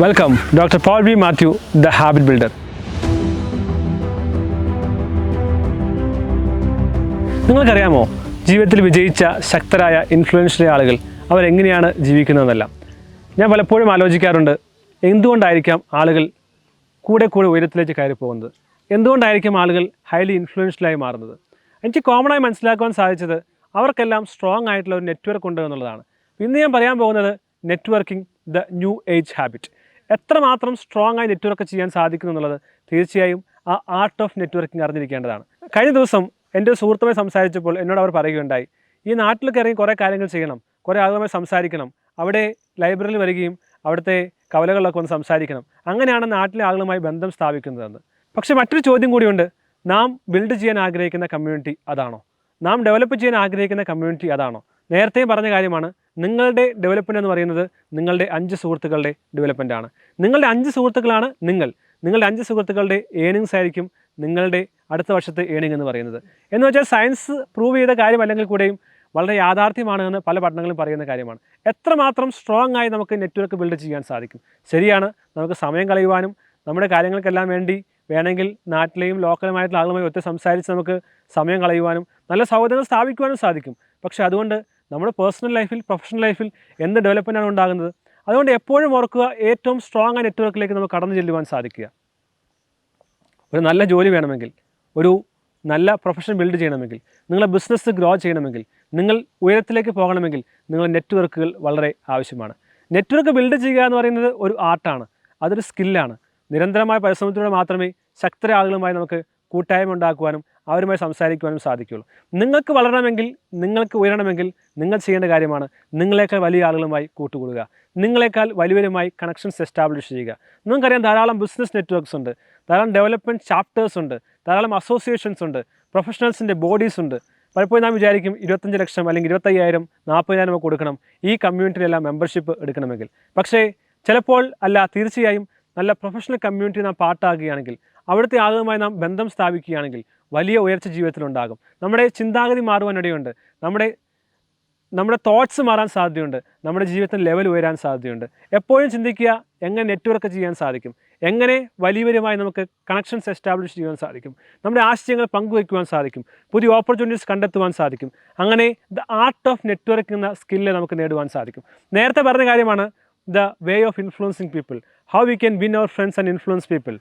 Welcome, Dr. Paul B. Matthew, the Habit Builder. നിങ്ങൾക്കറിയാമോ ജീവിതത്തിൽ വിജയിച്ച ശക്തരായ ഇൻഫ്ലുവൻഷ്യൽ ആളുകൾ അവരെങ്ങനെയാണ് ജീവിക്കുന്നതെന്നല്ല. ഞാൻ പലപ്പോഴും ആലോചിക്കാറുണ്ട്, എന്തുകൊണ്ടായിരിക്കാം ആളുകൾ കൂടെ ഉയരത്തിലേക്ക് കയറി പോകുന്നത്, എന്തുകൊണ്ടായിരിക്കും ആളുകൾ ഹൈലി ഇൻഫ്ലുവൻഷ്യലായി മാറുന്നത്. എനിക്ക് കോമണായി മനസ്സിലാക്കുവാൻ സാധിച്ചത് അവർക്കെല്ലാം സ്ട്രോങ് ആയിട്ടുള്ള ഒരു നെറ്റ്വർക്ക് ഉണ്ട് എന്നുള്ളതാണ്. ഇന്ന് ഞാൻ പറയാൻ പോകുന്നത് networking the new age habit. എത്രമാത്രം സ്ട്രോങ് ആയി നെറ്റ്വർക്ക് ചെയ്യാൻ സാധിക്കുന്നു എന്നുള്ളത് തീർച്ചയായും ആ ആർട്ട് ഓഫ് നെറ്റ്വർക്കിംഗ് അറിഞ്ഞിരിക്കേണ്ടതാണ്. കഴിഞ്ഞ ദിവസം എൻ്റെ ഒരു സുഹൃത്തുമായി സംസാരിച്ചപ്പോൾ എന്നോട് അവർ പറയുകയുണ്ടായി, ഈ നാട്ടിലൊക്കെ ഇറങ്ങി കുറേ കാര്യങ്ങൾ ചെയ്യണം, കുറേ ആളുകളുമായി സംസാരിക്കണം, അവിടെ ലൈബ്രറിയിൽ വരികയും അവിടുത്തെ കവലകളിലൊക്കെ ഒന്ന് സംസാരിക്കണം, അങ്ങനെയാണ് നാട്ടിലെ ആളുകളുമായി ബന്ധം സ്ഥാപിക്കുന്നതെന്ന്. പക്ഷേ മറ്റൊരു ചോദ്യം കൂടിയുണ്ട്, നാം ബിൽഡ് ചെയ്യാൻ ആഗ്രഹിക്കുന്ന കമ്മ്യൂണിറ്റി അതാണോ? നാം ഡെവലപ്പ് ചെയ്യാൻ ആഗ്രഹിക്കുന്ന കമ്മ്യൂണിറ്റി അതാണോ? നേരത്തെയും പറഞ്ഞ കാര്യമാണ്, നിങ്ങളുടെ ഡെവലപ്മെൻറ്റ് എന്ന് പറയുന്നത് നിങ്ങളുടെ 5 സുഹൃത്തുക്കളുടെ ഡെവലപ്മെൻ്റ് ആണ്. നിങ്ങളുടെ 5 സുഹൃത്തുക്കളാണ് നിങ്ങളുടെ 5 സുഹൃത്തുക്കളുടെ ഏണിങ്സ് ആയിരിക്കും നിങ്ങളുടെ അടുത്ത വർഷത്തെ ഏണിംഗ് എന്ന് പറയുന്നത്. എന്ന് വെച്ചാൽ സയൻസ് പ്രൂവ് ചെയ്ത കാര്യം അല്ലെങ്കിൽ കൂടെയും വളരെ യാഥാർത്ഥ്യമാണ് എന്ന് പല പഠനങ്ങളും പറയുന്ന കാര്യമാണ്. എത്രമാത്രം സ്ട്രോങ് ആയി നമുക്ക് നെറ്റ്വർക്ക് ബിൽഡ് ചെയ്യാൻ സാധിക്കും. ശരിയാണ്, നമുക്ക് സമയം കളയുവാനും നമ്മുടെ കാര്യങ്ങൾക്കെല്ലാം വേണ്ടി വേണമെങ്കിൽ നാട്ടിലെയും ലോക്കലുമായിട്ടുള്ള ആളുകളുമായി ഒത്ത് സംസാരിച്ച് നമുക്ക് സമയം കളയുവാനും നല്ല സൗഹൃദങ്ങൾ സ്ഥാപിക്കുവാനും സാധിക്കും. പക്ഷേ അതുകൊണ്ട് നമ്മുടെ പേഴ്സണൽ ലൈഫിൽ, പ്രൊഫഷണൽ ലൈഫിൽ എന്ത് ഡെവലപ്മെൻ്റാണ് ഉണ്ടാകുന്നത്? അതുകൊണ്ട് എപ്പോഴും ഓർക്കുക, ഏറ്റവും സ്ട്രോങ് ആയ നെറ്റ്വർക്കിലേക്ക് നമുക്ക് കടന്നു ചെല്ലുവാൻ സാധിക്കുക. ഒരു നല്ല ജോലി വേണമെങ്കിൽ, ഒരു നല്ല പ്രൊഫഷൻ ബിൽഡ് ചെയ്യണമെങ്കിൽ, നിങ്ങളുടെ ബിസിനസ് ഗ്രോ ചെയ്യണമെങ്കിൽ, നിങ്ങൾ ഉയരത്തിലേക്ക് പോകണമെങ്കിൽ നിങ്ങൾ നെറ്റ്വർക്കുകൾ വളരെ ആവശ്യമാണ്. നെറ്റ്വർക്ക് ബിൽഡ് ചെയ്യുക എന്ന് പറയുന്നത് ഒരു ആർട്ടാണ്, അതൊരു സ്കില്ലാണ്. നിരന്തരമായ പരിശ്രമത്തിലൂടെ മാത്രമേ ശക്തരായ ആളുകളുമായി നമുക്ക് കൂട്ടായ്മ ഉണ്ടാക്കുവാനും അവരുമായി സംസാരിക്കുവാനും സാധിക്കുകയുള്ളൂ. നിങ്ങൾക്ക് വളരണമെങ്കിൽ, നിങ്ങൾക്ക് ഉയരണമെങ്കിൽ നിങ്ങൾ ചെയ്യേണ്ട കാര്യമാണ് നിങ്ങളെക്കാൾ വലിയ ആളുകളുമായി കൂട്ടുകൂടുക, നിങ്ങളെക്കാൾ വലിയവരുമായി കണക്ഷൻസ് എസ്റ്റാബ്ലിഷ് ചെയ്യുക. നിങ്ങൾക്കറിയാം, ധാരാളം ബിസിനസ് നെറ്റ്വർക്ക്സ് ഉണ്ട്, ധാരാളം ഡെവലപ്മെൻറ്റ് ചാപ്റ്റേഴ്സ് ഉണ്ട്, ധാരാളം അസോസിയേഷൻസ് ഉണ്ട്, പ്രൊഫഷണൽസിൻ്റെ ബോഡീസ് ഉണ്ട്. പലപ്പോഴും നാം വിചാരിക്കും 25 ലക്ഷം അല്ലെങ്കിൽ 25,000 40,000 ഒക്കെ കൊടുക്കണം ഈ കമ്മ്യൂണിറ്റിയിലെല്ലാം മെമ്പർഷിപ്പ് എടുക്കണമെങ്കിൽ. പക്ഷേ ചിലപ്പോൾ അല്ല, തീർച്ചയായും നല്ല പ്രൊഫഷണൽ കമ്മ്യൂണിറ്റി നാം പാർട്ടാകുകയാണെങ്കിൽ, അവിടുത്തെ ആളുകളുമായി നാം ബന്ധം സ്ഥാപിക്കുകയാണെങ്കിൽ വലിയ ഉയർച്ച ജീവിതത്തിലുണ്ടാകും. നമ്മുടെ ചിന്താഗതി മാറുവാനിടയുണ്ട്, നമ്മുടെ തോട്ട്സ് മാറാൻ സാധ്യതയുണ്ട്, നമ്മുടെ ജീവിതത്തിൽ ലെവൽ ഉയരാൻ സാധ്യതയുണ്ട്. എപ്പോഴും ചിന്തിക്കുക, എങ്ങനെ നെറ്റ്വർക്ക് ചെയ്യാൻ സാധിക്കും, എങ്ങനെ വലിയവരുമായി നമുക്ക് കണക്ഷൻസ് എസ്റ്റാബ്ലിഷ് ചെയ്യാൻ സാധിക്കും, നമ്മുടെ ആശയങ്ങൾ പങ്കുവയ്ക്കുവാൻ സാധിക്കും, പുതിയ ഓപ്പർച്യൂണിറ്റീസ് കണ്ടെത്തുവാൻ സാധിക്കും. അങ്ങനെ ദ ആർട്ട് ഓഫ് നെറ്റ്വർക്കിംഗ് എന്ന സ്കില്ല് നമുക്ക് നേടുവാൻ സാധിക്കും. നേരത്തെ പറഞ്ഞ കാര്യമാണ് the way of influencing people, how we can win our friends and influence people.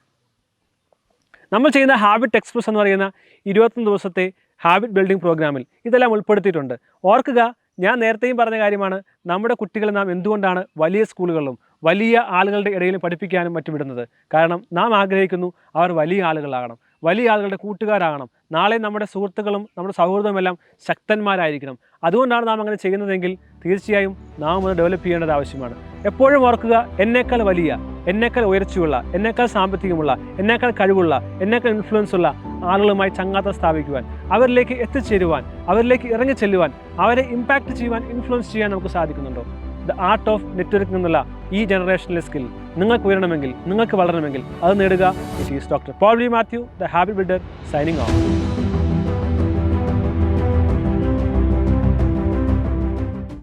നമ്മൾ ചെയ്യുന്ന ഹാബിറ്റ് എക്സ്പ്രസ് എന്ന് പറയുന്ന 21 ദിവസത്തെ ഹാബിറ്റ് ബിൽഡിംഗ് പ്രോഗ്രാമിൽ ഇതെല്ലാം ഉൾപ്പെടുത്തിയിട്ടുണ്ട്. ഓർക്കുക, ഞാൻ നേരത്തെയും പറഞ്ഞ കാര്യമാണ്, നമ്മുടെ കുട്ടികളെ നാം എന്തുകൊണ്ടാണ് വലിയ സ്കൂളുകളിലും വലിയ ആളുകളുടെ ഇടയിലും പഠിപ്പിക്കാനും മറ്റും വിടുന്നത്? കാരണം നാം ആഗ്രഹിക്കുന്നു അവർ വലിയ ആളുകളാകണം, വലിയ ആളുകളുടെ കൂട്ടുകാരാകണം. നാളെ നമ്മുടെ സുഹൃത്തുക്കളും നമ്മുടെ സൗഹൃദമെല്ലാം ശക്തന്മാരായിരിക്കണം. അതുകൊണ്ടാണ് നാം അങ്ങനെ ചെയ്യുന്നതെങ്കിൽ തീർച്ചയായും നാം ഒന്ന് ഡെവലപ്പ് ചെയ്യേണ്ടത് ആവശ്യമാണ്. എപ്പോഴും ഓർക്കുക, എന്നേക്കാൾ വലിയ, എന്നേക്കാൾ ഉയർച്ചയുള്ള, എന്നേക്കാൾ സാമ്പത്തികമുള്ള, എന്നേക്കാൾ കഴിവുള്ള, എന്നേക്കാൾ ഇൻഫ്ലുവൻസ് ഉള്ള ആളുകളുമായി ചങ്ങാത്തം സ്ഥാപിക്കുവാൻ, അവരിലേക്ക് എത്തിച്ചേരുവാൻ, അവരിലേക്ക് ഇറങ്ങിച്ചെല്ലുവാൻ, അവരെ ഇമ്പാക്റ്റ് ചെയ്യുവാൻ, ഇൻഫ്ലുവൻസ് ചെയ്യാൻ നമുക്ക് സാധിക്കുന്നുണ്ടോ? ദ ആർട്ട് ഓഫ് നെറ്റ്വർക്കിംഗ് എന്നുള്ള ഈ ജനറേഷനിലെ സ്കിൽ നിങ്ങൾക്ക് ഉയരണമെങ്കിൽ, നിങ്ങൾക്ക് വളരണമെങ്കിൽ അത് നേടുക. It is doctor Paul B Mathew, the habit builder, signing of.